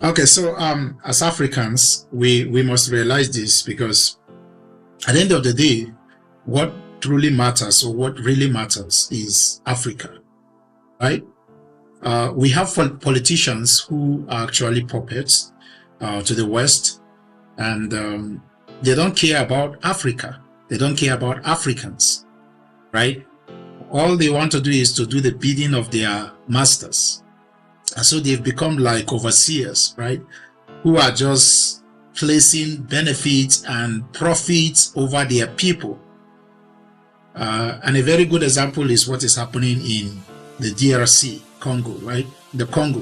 Okay, so as Africans, we must realize this, because at the end of the day, what truly matters, or what really matters, is Africa, right? We have politicians who are actually puppets to the West, and they don't care about Africa. They don't care about Africans, right? All they want to do is to do the bidding of their masters. And so they've become like overseers, right? Who are just placing benefits and profits over their people. And a very good example is what is happening in the DRC, Congo, right? The Congo.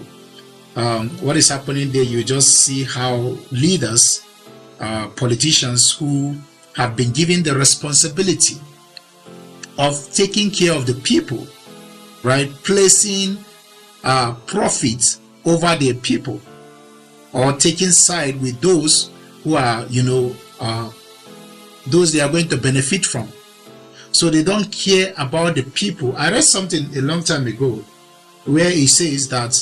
What is happening there, you just see how leaders, politicians who have been given the responsibility of taking care of the people, right, placing profit over their people, or taking side with those who are, those they are going to benefit from. So they don't care about the people. I read something a long time ago where it says that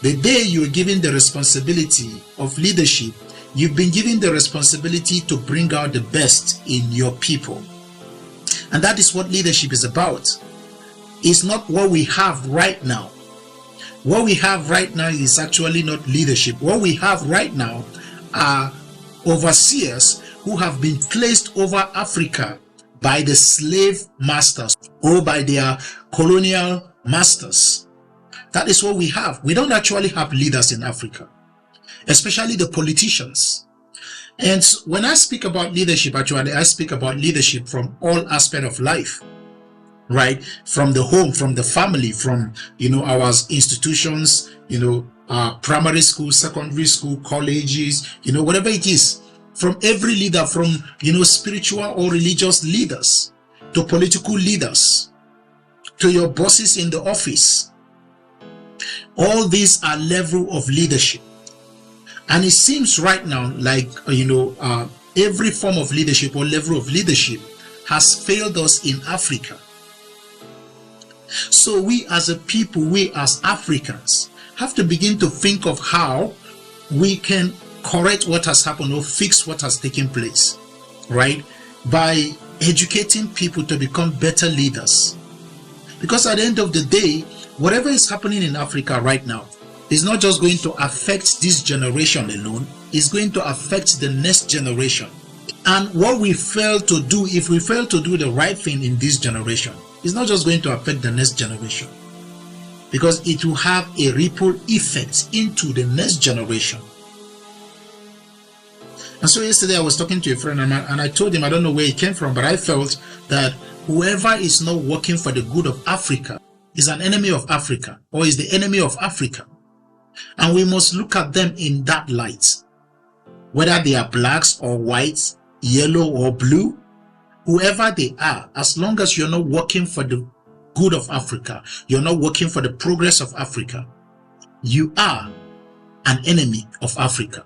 the day you're given the responsibility of leadership, you've been given the responsibility to bring out the best in your people. And that is what leadership is about. It's not what we have right now. What we have right now is actually not leadership. What we have right now are overseers who have been placed over Africa by the slave masters or by their colonial masters. That is what we have. We don't actually have leaders in Africa, especially the politicians. And when I speak about leadership, actually, I speak about leadership from all aspects of life, right? From the home, from the family, from, our institutions, primary school, secondary school, colleges, whatever it is, from every leader, from, spiritual or religious leaders, to political leaders, to your bosses in the office. All these are level of leadership. And it seems right now like, every form of leadership or level of leadership has failed us in Africa. So we as a people, we as Africans, have to begin to think of how we can correct what has happened or fix what has taken place, right? By educating people to become better leaders. Because at the end of the day, whatever is happening in Africa right now is not just going to affect this generation alone, it's going to affect the next generation. And what we fail to do, if we fail to do the right thing in this generation, it's not just going to affect the next generation, because it will have a ripple effect into the next generation. And so yesterday I was talking to a friend, and I told him, I don't know where it came from, but I felt that whoever is not working for the good of Africa is an enemy of Africa, or is the enemy of Africa. And we must look at them in that light. Whether they are blacks or whites, yellow or blue, whoever they are, as long as you're not working for the good of Africa, you're not working for the progress of Africa, you are an enemy of Africa.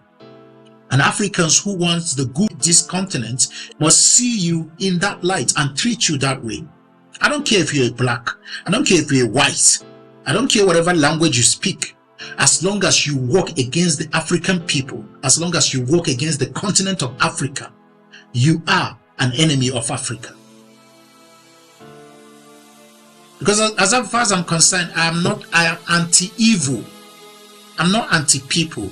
And Africans who want the good of this continent must see you in that light and treat you that way. I don't care if you're black, I don't care if you're white, I don't care whatever language you speak. As long as you work against the African people, as long as you work against the continent of Africa, you are an enemy of Africa. Because as far as I'm concerned, I am anti-evil. I'm not anti-people.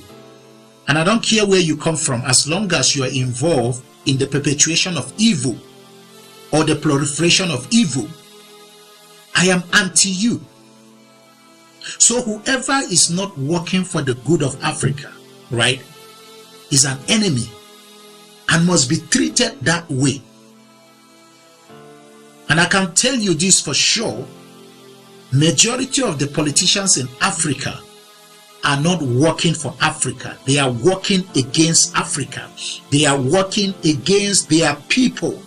And I don't care where you come from, as long as you are involved in the perpetuation of evil or the proliferation of evil. I am anti-you. So whoever is not working for the good of Africa, right, is an enemy and must be treated that way. And I can tell you this for sure, majority of the politicians in Africa are not working for Africa. They are working against Africa. They are working against their people.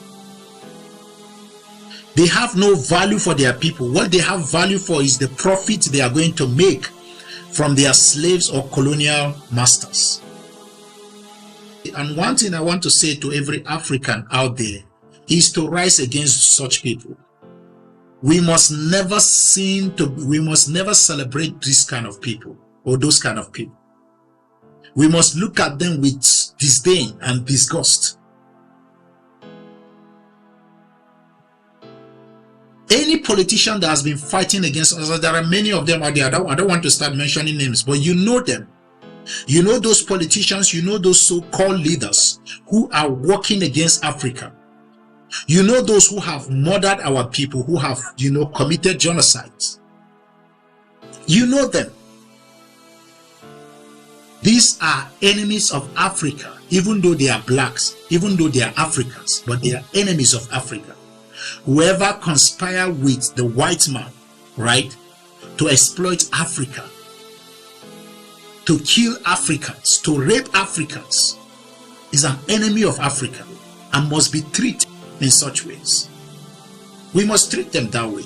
They have no value for their people. What they have value for is the profit they are going to make from their slaves or colonial masters. And one thing I want to say to every African out there is to rise against such people. We must never celebrate this kind of people or those kind of people. We must look at them with disdain and disgust. Any politician that has been fighting against us, there are many of them out there. I don't want to start mentioning names, but you know them. You know those politicians, you know those so-called leaders who are working against Africa. You know those who have murdered our people, who have, committed genocides. You know them. These are enemies of Africa, even though they are blacks, even though they are Africans, but they are enemies of Africa. Whoever conspire with the white man, right, to exploit Africa, to kill Africans, to rape Africans, is an enemy of Africa and must be treated in such ways. We must treat them that way.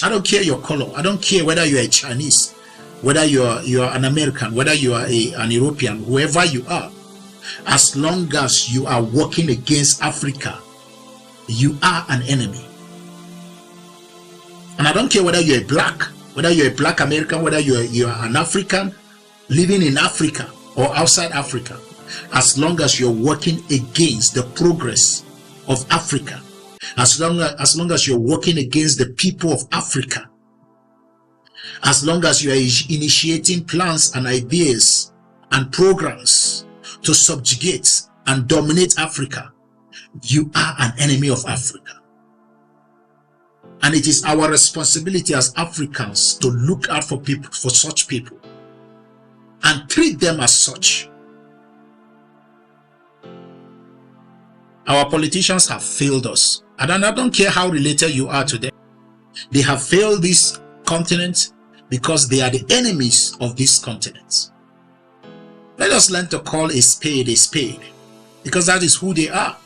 I don't care your color. I don't care whether you are a Chinese, whether you are an American, whether you are an European, whoever you are. As long as you are working against Africa, you are an enemy. And I don't care whether you're a black American, whether you're an African living in Africa or outside Africa. As long as you're working against the progress of Africa, as long as you're working against the people of Africa, as long as you are initiating plans and ideas and programs to subjugate and dominate Africa, you are an enemy of Africa. And it is our responsibility as Africans to look out for people, for such people, and treat them as such. Our politicians have failed us. And I don't care how related you are to them. They have failed this continent because they are the enemies of this continent. Let us learn to call a spade, because that is who they are.